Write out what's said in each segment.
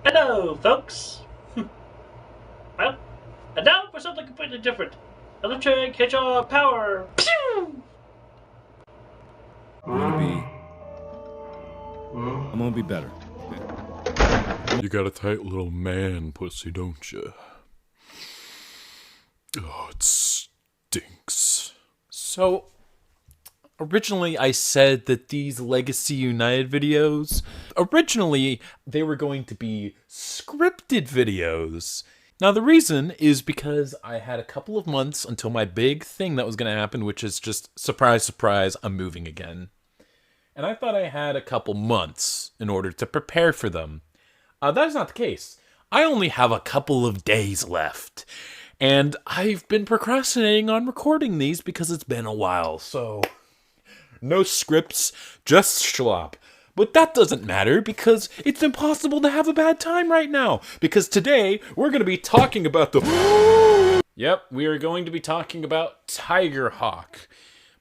Hello, folks. Well, and now for something completely different. Electric hedgehog power. Pew! I'm gonna be better. You got a tight little man pussy, don't you? Oh, it stinks. So, originally I said that these Legacy United videos, originally they were going to be scripted videos. Now the reason is because I had a couple of months until my big thing that was going to happen, which is just, surprise, surprise, I'm moving again. And I thought I had a couple months in order to prepare for them. That is not the case. I only have a couple of days left. And I've been procrastinating on recording these because it's been a while, so no scripts, just schlop. But that doesn't matter because it's impossible to have a bad time right now. Because today we're going to be talking about the... Yep, we are going to be talking about Tigerhawk,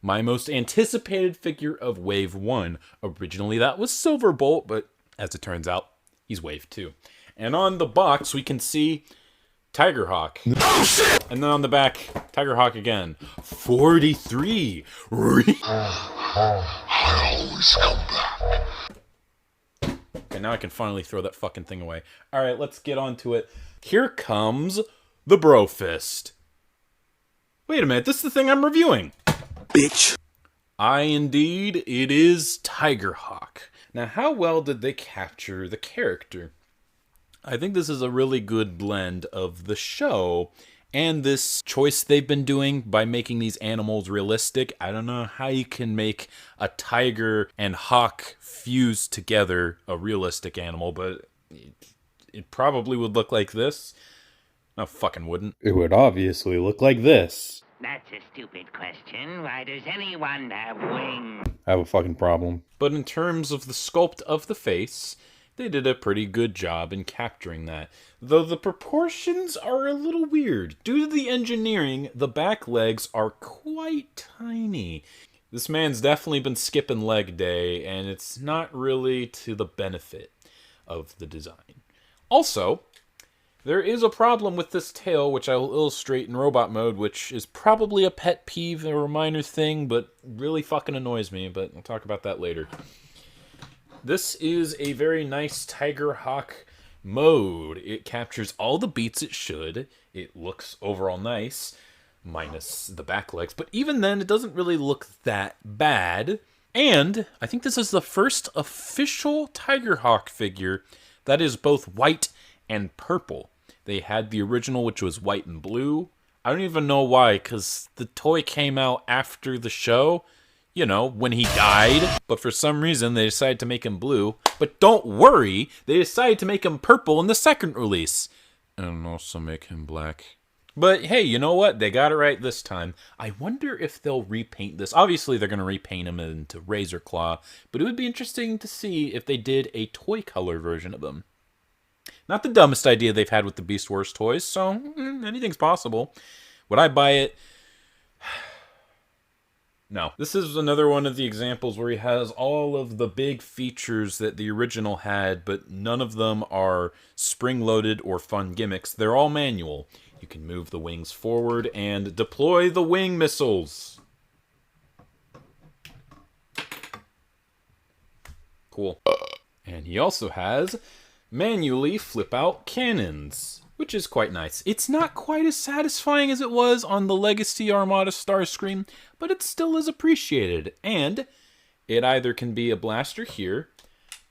my most anticipated figure of Wave 1. Originally that was Silverbolt, but as it turns out, he's Wave 2. And on the box we can see Tigerhawk. Oh, shit! And then on the back, Tigerhawk again. 43. I always come back. Okay, now I can finally throw that fucking thing away. Alright, let's get on to it. Here comes the Bro Fist. Wait a minute, this is the thing I'm reviewing. Bitch. Indeed, it is Tigerhawk. Now, how well did they capture the character? I think this is a really good blend of the show and this choice they've been doing by making these animals realistic. I don't know how you can make a tiger and hawk fuse together a realistic animal, but it probably would look like this. No, fucking wouldn't. It would obviously look like this. That's a stupid question. Why does anyone have wings? I have a fucking problem. But in terms of the sculpt of the face, they did a pretty good job in capturing that. Though the proportions are a little weird. Due to the engineering, the back legs are quite tiny. This man's definitely been skipping leg day, and it's not really to the benefit of the design. Also, there is a problem with this tail, which I will illustrate in robot mode, which is probably a pet peeve or a minor thing, but really fucking annoys me, but I'll talk about that later. This is a very nice Tigerhawk mode. It captures all the beats it should. It looks overall nice, minus the back legs, but even then, it doesn't really look that bad. And I think this is the first official Tigerhawk figure that is both white and purple. They had the original, which was white and blue. I don't even know why, because the toy came out after the show. You know, when he died, but for some reason they decided to make him blue. But don't worry, they decided to make him purple in the second release. And also make him black. But hey, you know what? They got it right this time. I wonder if they'll repaint this. Obviously, they're going to repaint him into Razor Claw, but it would be interesting to see if they did a toy color version of him. Not the dumbest idea they've had with the Beast Wars toys, so anything's possible. Would I buy it? No. This is another one of the examples where he has all of the big features that the original had, but none of them are spring-loaded or fun gimmicks. They're all manual. You can move the wings forward and deploy the wing missiles. Cool. And he also has manually flip-out cannons, which is quite nice. It's not quite as satisfying as it was on the Legacy Armada Starscream, but it still is appreciated. And it either can be a blaster here,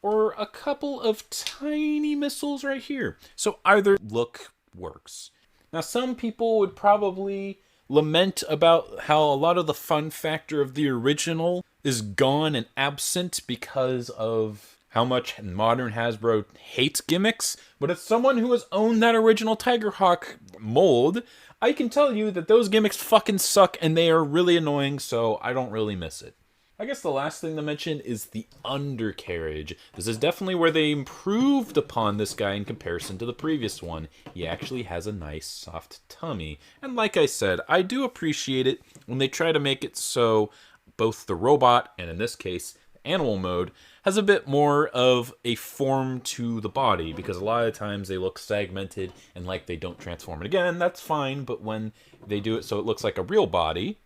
or a couple of tiny missiles right here. So either look works. Now some people would probably lament about how a lot of the fun factor of the original is gone and absent because of how much modern Hasbro hates gimmicks, but as someone who has owned that original Tigerhawk mold, I can tell you that those gimmicks fucking suck and they are really annoying, so I don't really miss it. I guess the last thing to mention is the undercarriage. This is definitely where they improved upon this guy in comparison to the previous one. He actually has a nice soft tummy, and like I said, I do appreciate it when they try to make it so both the robot, and in this case, animal mode has a bit more of a form to the body, because a lot of times they look segmented and like they don't transform. And again, that's fine, but when they do it so it looks like a real body,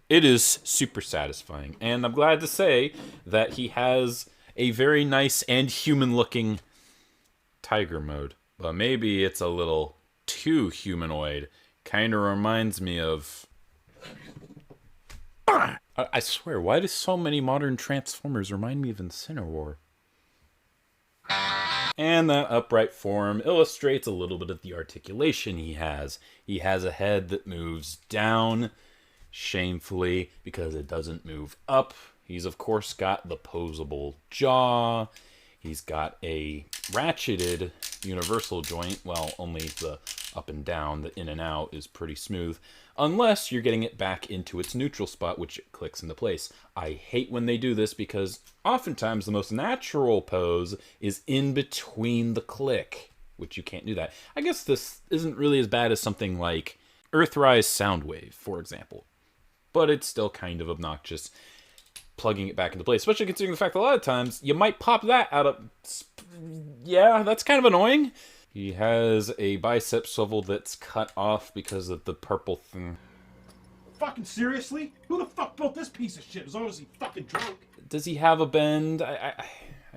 it is super satisfying. And I'm glad to say that he has a very nice and human-looking tiger mode. But maybe it's a little too humanoid. Kind of reminds me of... I swear, why do so many modern Transformers remind me of Incineroar? And that upright form illustrates a little bit of the articulation he has. He has a head that moves down, shamefully, because it doesn't move up. He's, of course, got the posable jaw. He's got a ratcheted universal joint. Well, only the up and down, the in and out, is pretty smooth. Unless you're getting it back into its neutral spot, which it clicks into place. I hate when they do this because oftentimes the most natural pose is in between the click, which you can't do that. I guess this isn't really as bad as something like Earthrise Soundwave, for example. But it's still kind of obnoxious plugging it back into place, especially considering the fact that a lot of times you might pop that out of... Yeah, that's kind of annoying. He has a bicep swivel that's cut off because of the purple thing. Fucking seriously? Who the fuck built this piece of shit? As long as he fucking drunk. Does he have a bend? I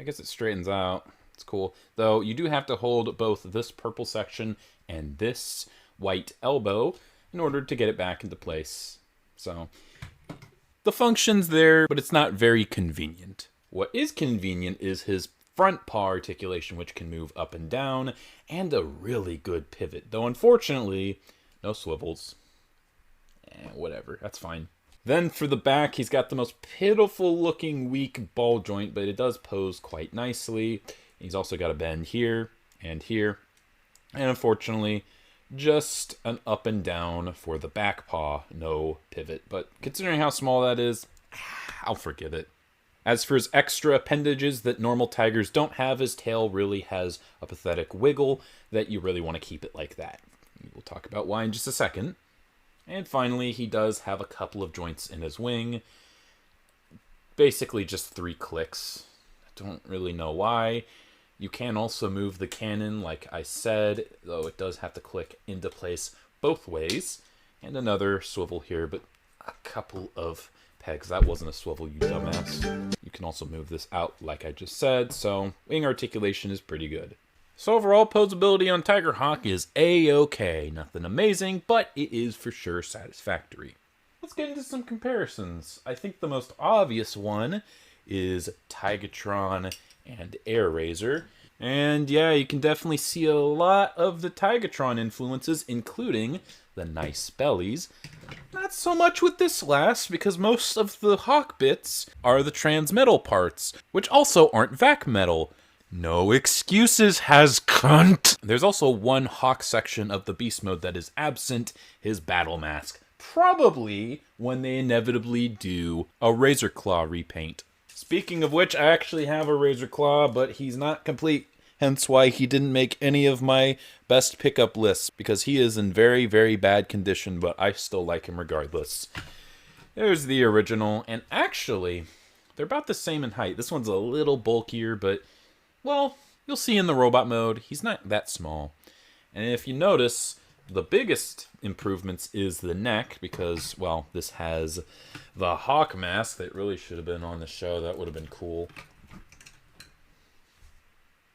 guess it straightens out. It's cool. Though, you do have to hold both this purple section and this white elbow in order to get it back into place. So, the function's there, but it's not very convenient. What is convenient is his front paw articulation, which can move up and down, and a really good pivot. Though, unfortunately, no swivels. Whatever, that's fine. Then for the back, he's got the most pitiful looking weak ball joint, but it does pose quite nicely. He's also got a bend here and here. And unfortunately, just an up and down for the back paw, no pivot. But considering how small that is, I'll forgive it. As for his extra appendages that normal tigers don't have, his tail really has a pathetic wiggle that you really want to keep it like that. We'll talk about why in just a second. And finally, he does have a couple of joints in his wing. Basically just 3 clicks. I don't really know why. You can also move the cannon, like I said, though it does have to click into place both ways. And another swivel here, but a couple of pegs. That wasn't a swivel, you dumbass. You can also move this out, like I just said, so wing articulation is pretty good. So overall, posability on Tigerhawk is A-okay. Nothing amazing, but it is for sure satisfactory. Let's get into some comparisons. I think the most obvious one is Tigatron and Airazor. And yeah, you can definitely see a lot of the Tigatron influences, including the nice bellies. Not so much with this last, because most of the Hawk bits are the transmetal parts, which also aren't vac metal. No excuses, has cunt! There's also one Hawk section of the Beast Mode that is absent, his battle mask. Probably when they inevitably do a Razor Claw repaint. Speaking of which, I actually have a Razor Claw, but he's not complete. Hence why he didn't make any of my best pickup lists, because he is in very, very bad condition, but I still like him regardless. There's the original, and actually, they're about the same in height. This one's a little bulkier, but, well, you'll see in the robot mode, he's not that small. And if you notice, the biggest improvements is the neck, because, well, this has the Hawk mask that really should have been on the show. That would have been cool.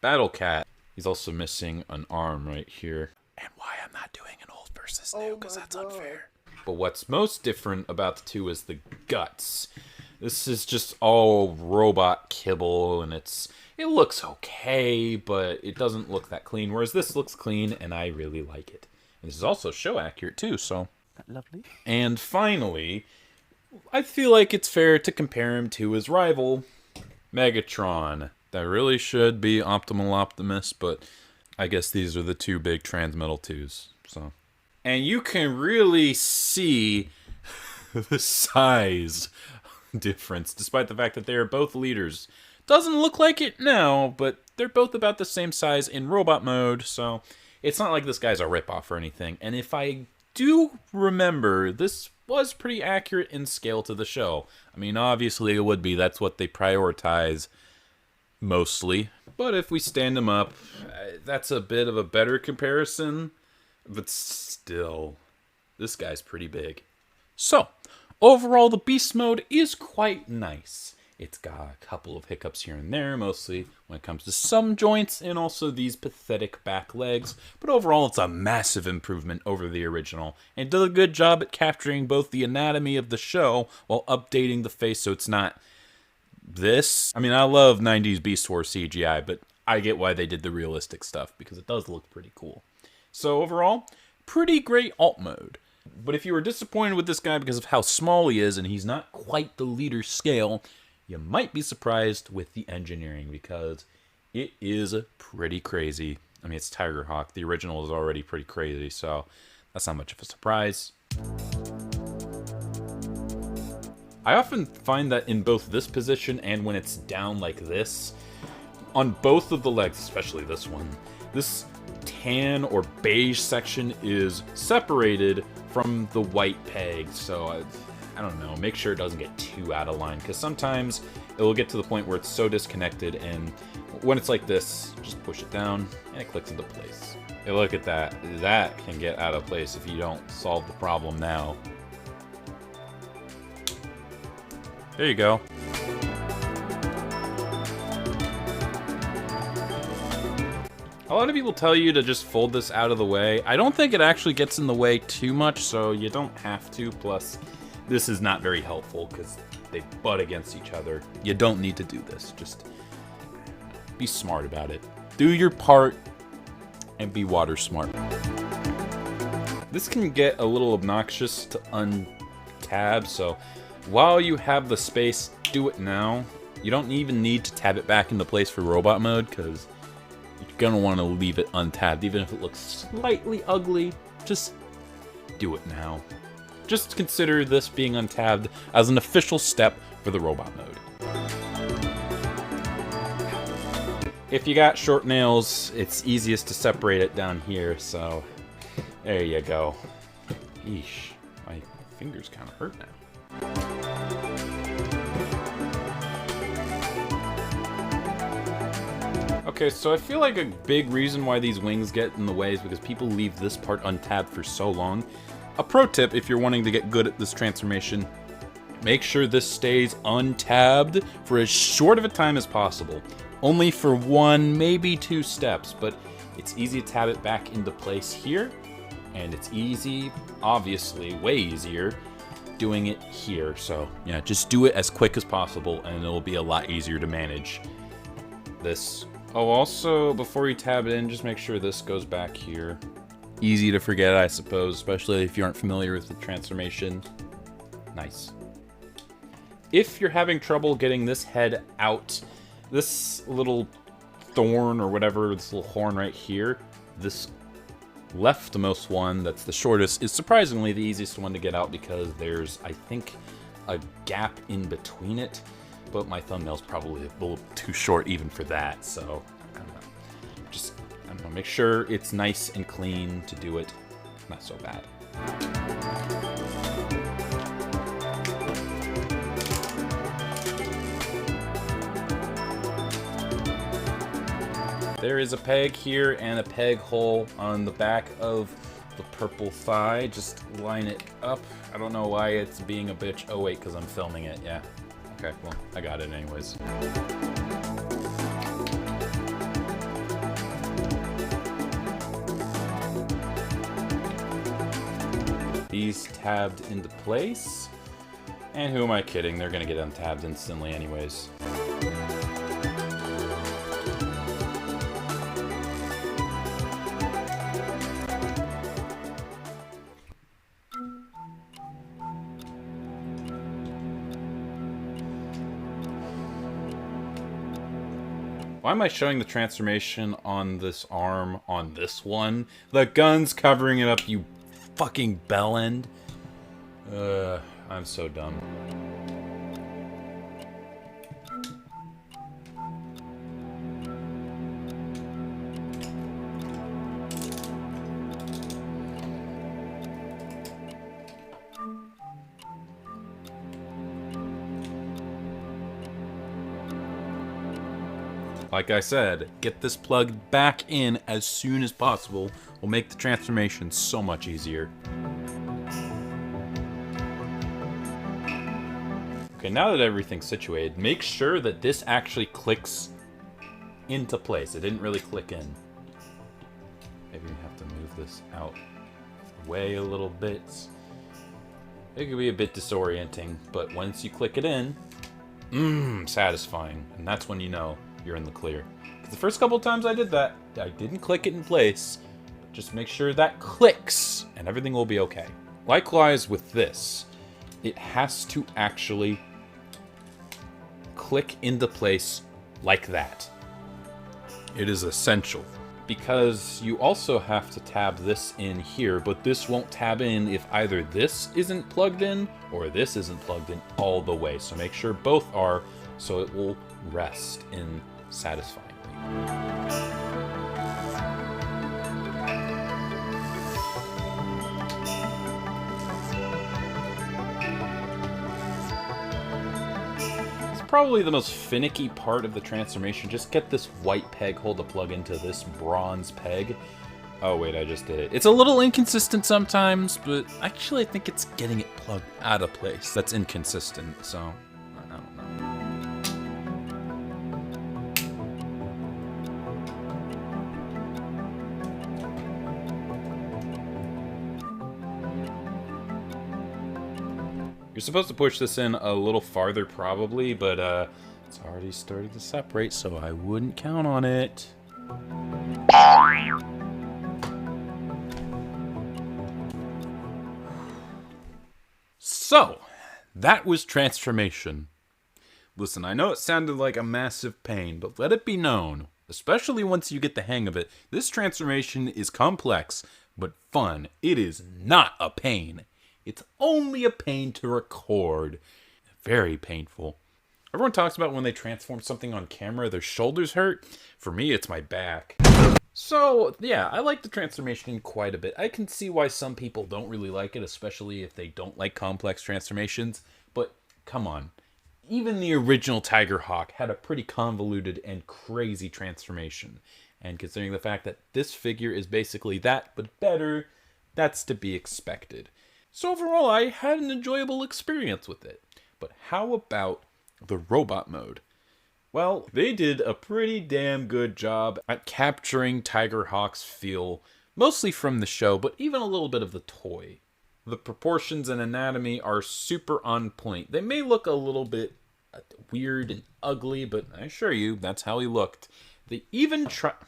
Battle Cat. He's also missing an arm right here. And why I'm not doing an old versus new, because that's unfair. But what's most different about the two is the guts. This is just all robot kibble, and it looks okay, but it doesn't look that clean, whereas this looks clean, and I really like it. And this is also show accurate too, so lovely. And finally, I feel like it's fair to compare him to his rival, Megatron. That really should be Optimal Optimus, but I guess these are the two big Transmetal 2s. So, and you can really see the size difference, despite the fact that they are both leaders. Doesn't look like it now, but they're both about the same size in robot mode, so it's not like this guy's a ripoff or anything. And if I do remember, this was pretty accurate in scale to the show. I mean, obviously it would be. That's what they prioritize mostly. But if we stand him up, that's a bit of a better comparison. But still, this guy's pretty big. So, overall, the beast mode is quite nice. It's got a couple of hiccups here and there, mostly when it comes to some joints and also these pathetic back legs. But overall, it's a massive improvement over the original. And it does a good job at capturing both the anatomy of the show while updating the face so it's not this. I mean, I love 90s Beast Wars CGI, but I get why they did the realistic stuff because it does look pretty cool. So overall, pretty great alt mode. But if you were disappointed with this guy because of how small he is and he's not quite the leader scale, you might be surprised with the engineering because it is pretty crazy. I mean, it's Tigerhawk. The original is already pretty crazy, so that's not much of a surprise. I often find that in both this position and when it's down like this, on both of the legs, especially this one, this tan or beige section is separated from the white peg, so I don't know, make sure it doesn't get too out of line, because sometimes it will get to the point where it's so disconnected, and when it's like this, just push it down, and it clicks into place. Hey, look at that. That can get out of place if you don't solve the problem now. There you go. A lot of people tell you to just fold this out of the way. I don't think it actually gets in the way too much, so you don't have to. Plus, this is not very helpful because they butt against each other. You don't need to do this. Just be smart about it. Do your part and be water smart. This can get a little obnoxious to untab, so while you have the space, do it now. You don't even need to tab it back into place for robot mode because you're gonna want to leave it untabbed, even if it looks slightly ugly. Just do it now. Just consider this being untabbed as an official step for the robot mode. If you got short nails, it's easiest to separate it down here, so there you go. Eesh, my fingers kind of hurt now. Okay, so I feel like a big reason why these wings get in the way is because people leave this part untabbed for so long. A pro tip, if you're wanting to get good at this transformation, make sure this stays untabbed for as short of a time as possible. Only for 1, maybe 2 steps, but it's easy to tab it back into place here, and it's easy, obviously, way easier, doing it here. So, yeah, just do it as quick as possible, and it'll be a lot easier to manage this. Oh, also, before you tab it in, just make sure this goes back here. Easy to forget, I suppose, especially if you aren't familiar with the transformation. Nice. If you're having trouble getting this head out, this little thorn or whatever, this little horn right here, this leftmost one that's the shortest is surprisingly the easiest one to get out because there's, I think, a gap in between it, but my thumbnail's probably a little too short even for that, so I don't know. Just, I don't know, make sure it's nice and clean to do it. Not so bad. There is a peg here and a peg hole on the back of the purple thigh. Just line it up. I don't know why it's being a bitch. Oh wait, because I'm filming it, yeah. Okay, well, I got it anyways. These tabbed into place. And who am I kidding? They're gonna get untabbed instantly anyways. Why am I showing the transformation on this arm on this one? The gun's covering it up, you fucking bellend. I'm so dumb. Like I said, get this plugged back in as soon as possible. Will make the transformation so much easier. Okay, now that everything's situated, make sure that this actually clicks into place. It didn't really click in. Maybe we have to move this out of the way a little bit. It could be a bit disorienting, but once you click it in, satisfying. And that's when you know you're in the clear. The first couple times I did that, I didn't click it in place. Just make sure that clicks, and everything will be okay. Likewise with this, it has to actually click into place like that. It is essential, because you also have to tab this in here, but this won't tab in if either this isn't plugged in or this isn't plugged in all the way. So make sure both are, so it will rest in satisfyingly. Probably the most finicky part of the transformation. Just get this white peg hole to plug into this bronze peg. Oh wait, I just did it. It's a little inconsistent sometimes, but actually I think it's getting it plugged out of place that's inconsistent, so I don't know. You're supposed to push this in a little farther probably, but it's already started to separate, so I wouldn't count on it. So, that was transformation. Listen, I know it sounded like a massive pain, but let it be known, especially once you get the hang of it, this transformation is complex, but fun. It is not a pain. It's only a pain to record. Very painful. Everyone talks about when they transform something on camera, their shoulders hurt. For me, it's my back. So, yeah, I like the transformation quite a bit. I can see why some people don't really like it, especially if they don't like complex transformations. But, come on. Even the original Tigerhawk had a pretty convoluted and crazy transformation. And considering the fact that this figure is basically that, but better, that's to be expected. So overall, I had an enjoyable experience with it. But how about the robot mode? Well, they did a pretty damn good job at capturing Tigerhawk's feel, mostly from the show, but even a little bit of the toy. The proportions and anatomy are super on point. They may look a little bit weird and ugly, but I assure you, that's how he looked. They even tried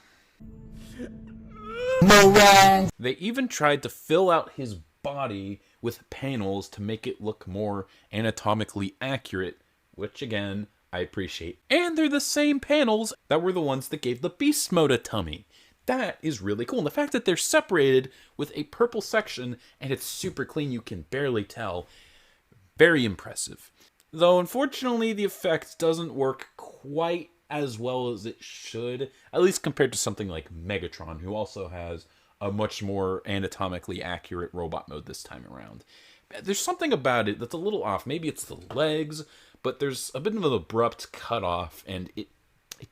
to fill out his body with panels to make it look more anatomically accurate, which again, I appreciate. And they're the same panels that were the ones that gave the beast mode a tummy. That is really cool. And the fact that they're separated with a purple section and it's super clean, you can barely tell. Very impressive. Though unfortunately the effect doesn't work quite as well as it should, at least compared to something like Megatron, who also has a much more anatomically accurate robot mode this time around. There's something about it that's a little off. Maybe it's the legs, but there's a bit of an abrupt cutoff, and it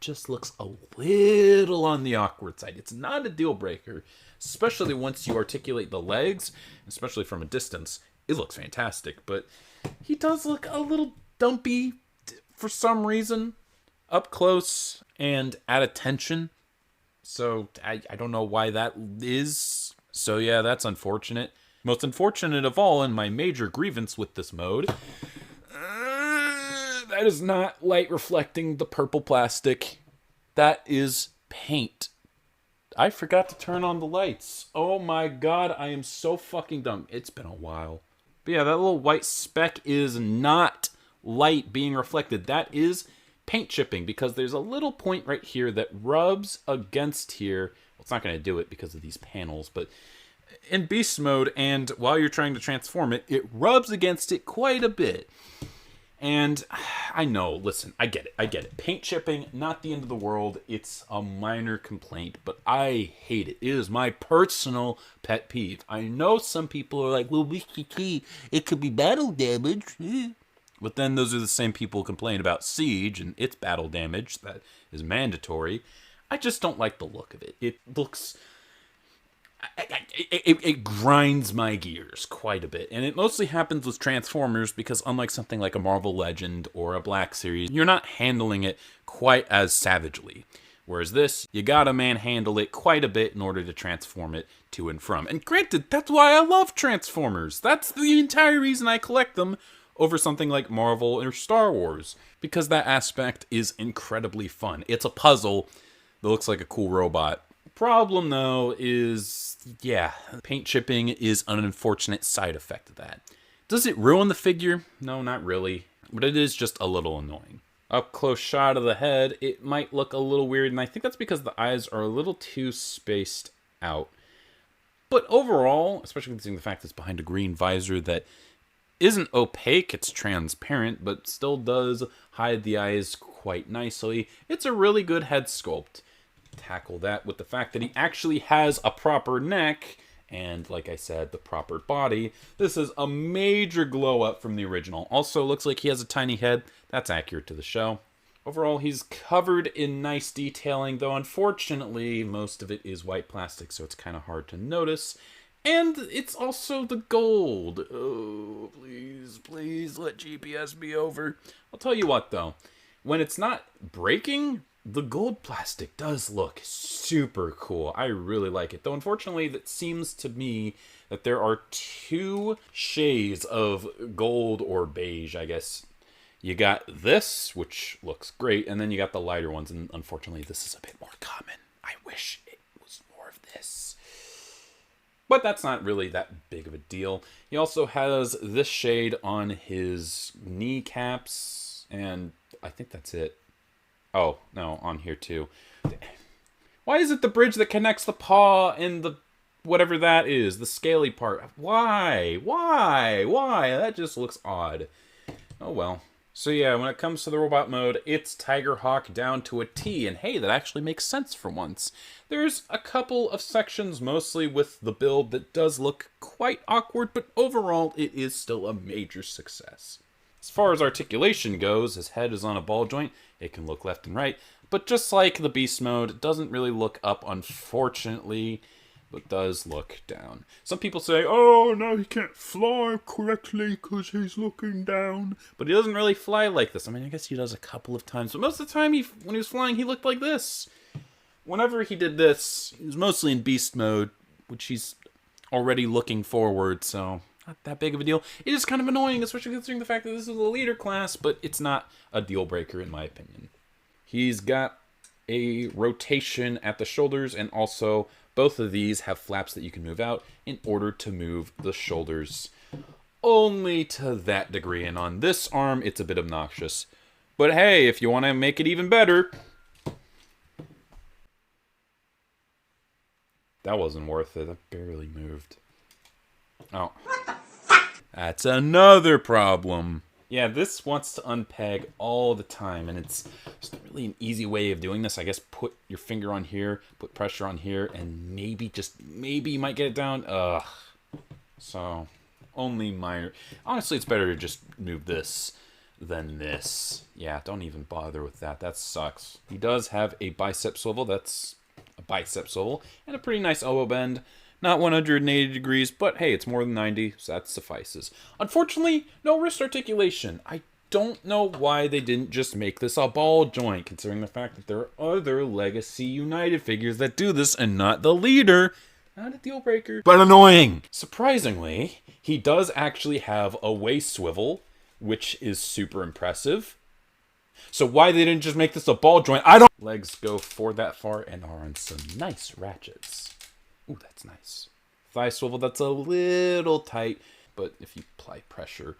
just looks a little on the awkward side. It's not a deal breaker, especially once you articulate the legs, especially from a distance. It looks fantastic, but he does look a little dumpy for some reason up close and at attention. So I don't know why that is. So yeah, that's unfortunate. Most unfortunate of all, and my major grievance with this mode, that is not light reflecting the purple plastic. That is paint. I forgot to turn on the lights. Oh my god, I am so fucking dumb. It's been a while. But yeah, that little white speck is not light being reflected. That is paint chipping, because there's a little point right here that rubs against here. Well, it's not going to do it because of these panels, but in beast mode, and while you're trying to transform it, it rubs against it quite a bit. And I know, listen, I get it. Paint chipping, not the end of the world. It's a minor complaint, but I hate it. It is my personal pet peeve. I know some people are like, well, it could be battle damage. But then those are the same people who complain about Siege and its battle damage that is mandatory. I just don't like the look of it. It looks... It grinds my gears quite a bit. And it mostly happens with Transformers because unlike something like a Marvel Legend or a Black Series, you're not handling it quite as savagely. Whereas this, you gotta manhandle it quite a bit in order to transform it to and from. And granted, that's why I love Transformers. That's the entire reason I collect them over something like Marvel or Star Wars. Because that aspect is incredibly fun. It's a puzzle that looks like a cool robot. Problem, though, is, yeah, paint chipping is an unfortunate side effect of that. Does it ruin the figure? No, not really. But it is just a little annoying. Up close shot of the head, it might look a little weird, and I think that's because the eyes are a little too spaced out. But overall, especially considering the fact it's behind a green visor that isn't opaque, it's transparent, but still does hide the eyes quite nicely, it's a really good head sculpt. Tackle that with the fact that he actually has a proper neck and, like I said, the proper body. This is a major glow up from the original. Also looks like he has a tiny head. That's accurate to the show. Overall, he's covered in nice detailing, though unfortunately most of it is white plastic, so it's kind of hard to notice. And it's also the gold. Oh, please, please let GPS be over. I'll tell you what, though. When it's not breaking, the gold plastic does look super cool. I really like it. Though, unfortunately, it seems to me that there are two shades of gold or beige, I guess. You got this, which looks great, and then you got the lighter ones, and unfortunately, this is a bit more common. I wish it was more of this. But that's not really that big of a deal. He also has this shade on his kneecaps, and I think that's it. Oh, no, on here too. Why is it the bridge that connects the paw and the whatever that is, the scaly part? Why? That just looks odd. Oh well. So yeah, when it comes to the robot mode, it's Tigerhawk down to a T, and hey, that actually makes sense for once. There's a couple of sections, mostly with the build, that does look quite awkward, but overall, it is still a major success. As far as articulation goes, his head is on a ball joint. It can look left and right, but just like the beast mode, it doesn't really look up, unfortunately, but does look down. Some people say, oh, no, he can't fly correctly because he's looking down. But he doesn't really fly like this. I mean, I guess he does a couple of times, but most of the time, when he was flying, he looked like this. Whenever he did this, he was mostly in beast mode, which he's already looking forward, so not that big of a deal. It is kind of annoying, especially considering the fact that this is a leader class, but it's not a deal breaker in my opinion. He's got a rotation at the shoulders, and also both of these have flaps that you can move out in order to move the shoulders only to that degree. And on this arm, it's a bit obnoxious. But hey, if you want to make it even better, that wasn't worth it. That barely moved. Oh. That's another problem. Yeah, this wants to unpeg all the time, and it's just really an easy way of doing this. I guess put your finger on here, put pressure on here, and maybe, just maybe you might get it down. Ugh. So, only minor. Honestly, it's better to just move this than this. Yeah, don't even bother with that. That sucks. He does have a bicep swivel. That's a bicep swivel, and a pretty nice elbow bend. Not 180 degrees, but hey, it's more than 90, so that suffices. Unfortunately, no wrist articulation. I don't know why they didn't just make this a ball joint, considering the fact that there are other Legacy United figures that do this and not the leader. Not a deal breaker, but annoying. Surprisingly, he does actually have a waist swivel, which is super impressive. So why they didn't just make this a ball joint, I don't... Legs go forward that far and are on some nice ratchets. Ooh, that's nice. Thigh swivel, that's a little tight, but if you apply pressure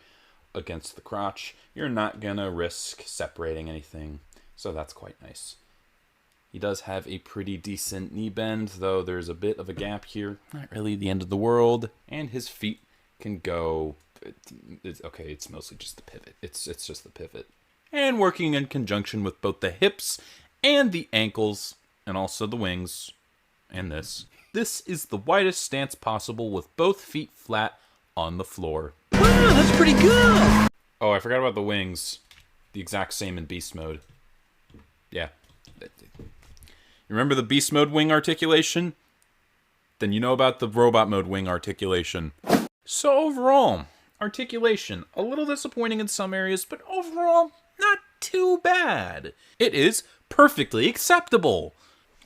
against the crotch, you're not gonna risk separating anything, so that's quite nice. He does have a pretty decent knee bend, though there's a bit of a gap here. Not really the end of the world, and his feet can go... okay, it's mostly just the pivot. It's just the pivot. And working in conjunction with both the hips and the ankles, and also the wings, and this. This is the widest stance possible with both feet flat on the floor. Wow, that's pretty good! Oh, I forgot about the wings. The exact same in beast mode. Yeah. You remember the beast mode wing articulation? Then you know about the robot mode wing articulation. So overall, articulation, a little disappointing in some areas, but overall, not too bad. It is perfectly acceptable.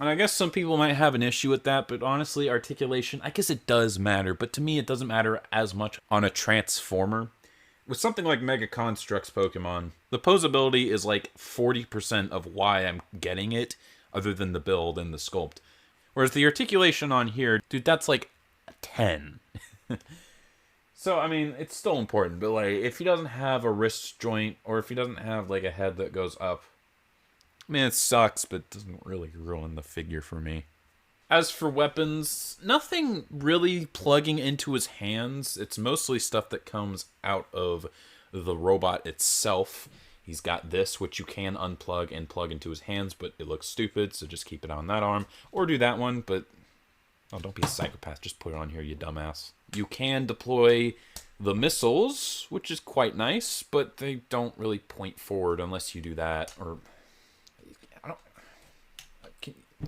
And I guess some people might have an issue with that, but honestly, articulation, I guess it does matter, but to me it doesn't matter as much on a transformer. With something like Mega Constructs Pokemon, the posability is like 40% of why I'm getting it, other than the build and the sculpt. Whereas the articulation on here, dude, that's like a 10. So, I mean, it's still important, but like, if he doesn't have a wrist joint, or if he doesn't have like a head that goes up, I mean, it sucks, but it doesn't really ruin the figure for me. As for weapons, nothing really plugging into his hands. It's mostly stuff that comes out of the robot itself. He's got this, which you can unplug and plug into his hands, but it looks stupid, so just keep it on that arm. Or do that one, but... oh, don't be a psychopath. Just put it on here, you dumbass. You can deploy the missiles, which is quite nice, but they don't really point forward unless you do that, or... I don't...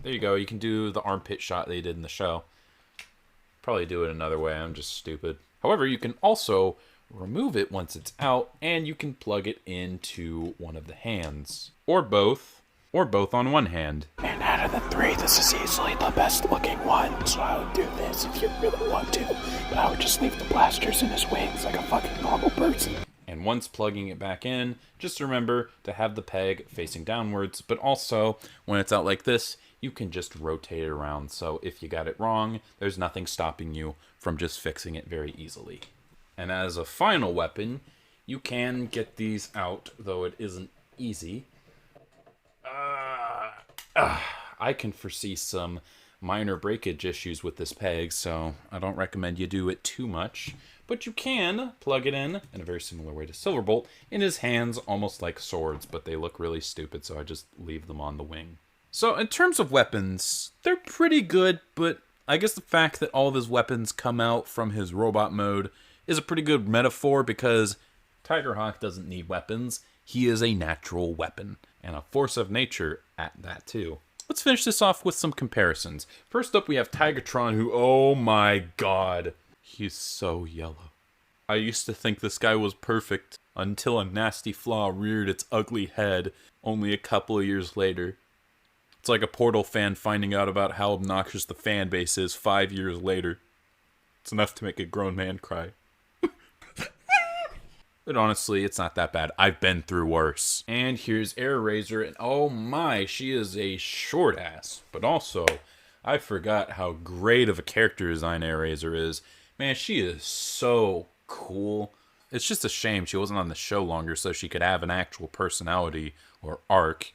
there you go. You can do the armpit shot they did in the show. Probably do it another way. I'm just stupid. However, you can also remove it once it's out, and you can plug it into one of the hands. Or both on one hand. And out of the three, this is easily the best looking one, so I would do this if you really want to. But I would just leave the blasters in his wings like a fucking normal person. And once plugging it back in, just remember to have the peg facing downwards, but also, when it's out like this, you can just rotate it around. So if you got it wrong, there's nothing stopping you from just fixing it very easily. And as a final weapon, you can get these out, though it isn't easy. I can foresee some minor breakage issues with this peg, so I don't recommend you do it too much. But you can plug it in a very similar way to Silverbolt, in his hands, almost like swords, but they look really stupid, so I just leave them on the wing. So in terms of weapons, they're pretty good, but I guess the fact that all of his weapons come out from his robot mode is a pretty good metaphor, because Tigerhawk doesn't need weapons. He is a natural weapon, and a force of nature at that too. Let's finish this off with some comparisons. First up, we have Tigatron, who, oh my god, he's so yellow. I used to think this guy was perfect until a nasty flaw reared its ugly head only a couple of years later. It's like a Portal fan finding out about how obnoxious the fan base is 5 years later. It's enough to make a grown man cry. But honestly, it's not that bad. I've been through worse. And here's Airazor, and oh my, she is a short ass. But also, I forgot how great of a character design Airazor is. Man, she is so cool. It's just a shame she wasn't on the show longer so she could have an actual personality or arc.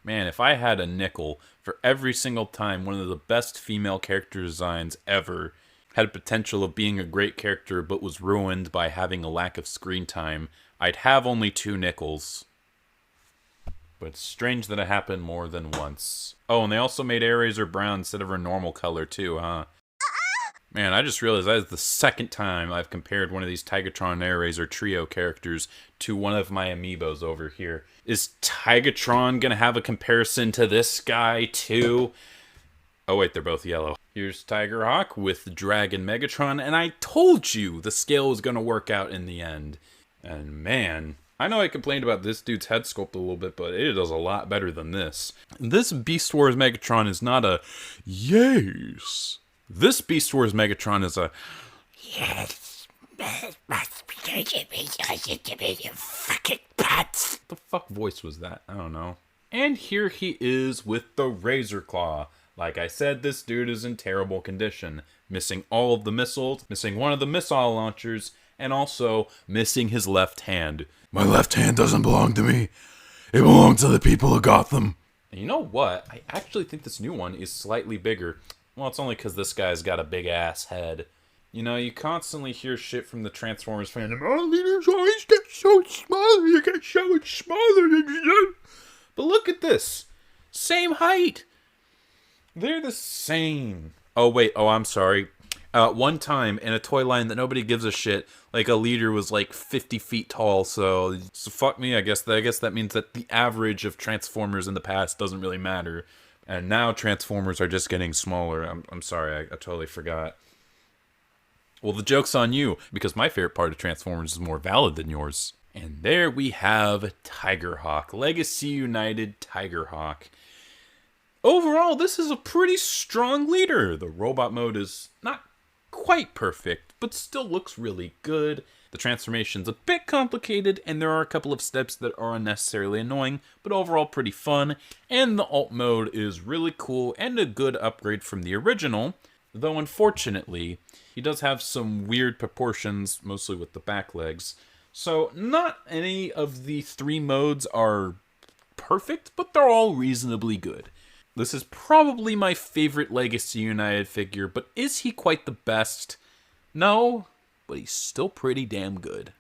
Man, if I had a nickel for every single time one of the best female character designs ever had potential of being a great character but was ruined by having a lack of screen time, I'd have only 2 nickels. But it's strange that it happened more than once. Oh, and they also made Airazor brown instead of her normal color too, huh? Man, I just realized that is the second time I've compared one of these Tigatron and Airazor trio characters to one of my amiibos over here. Is Tigatron gonna have a comparison to this guy too? Oh wait, they're both yellow. Here's Tigerhawk with Dragon Megatron, and I told you the scale was gonna work out in the end. And man, I know I complained about this dude's head sculpt a little bit, but it does a lot better than this. This Beast Wars Megatron is not a yes. This Beast Wars Megatron is a yes. Fucking butts. What the fuck voice was that? I don't know. And here he is with the Razor Claw. Like I said, this dude is in terrible condition. Missing all of the missiles, missing one of the missile launchers, and also missing his left hand. My left hand doesn't belong to me. It belongs to the people of Gotham. And you know what? I actually think this new one is slightly bigger. Well, it's only because this guy's got a big-ass head. You know, you constantly hear shit from the Transformers fandom. Oh, leaders always get so small. You get so much smaller than you. But look at this. Same height. They're the same. Oh, wait. Oh, I'm sorry. One time in a toy line that nobody gives a shit, like a leader was like 50 feet tall, so fuck me, I guess that means that the average of Transformers in the past doesn't really matter. And now Transformers are just getting smaller. I'm sorry, I totally forgot. Well, the joke's on you, because my favorite part of Transformers is more valid than yours. And there we have Tigerhawk, Legacy United Tigerhawk. Overall, this is a pretty strong leader. The robot mode is not quite perfect, but still looks really good. The transformation's a bit complicated, and there are a couple of steps that are unnecessarily annoying, but overall pretty fun. And the alt mode is really cool and a good upgrade from the original, though unfortunately, he does have some weird proportions, mostly with the back legs. So not any of the 3 modes are perfect, but they're all reasonably good. This is probably my favorite Legacy United figure, but is he quite the best? No, but he's still pretty damn good.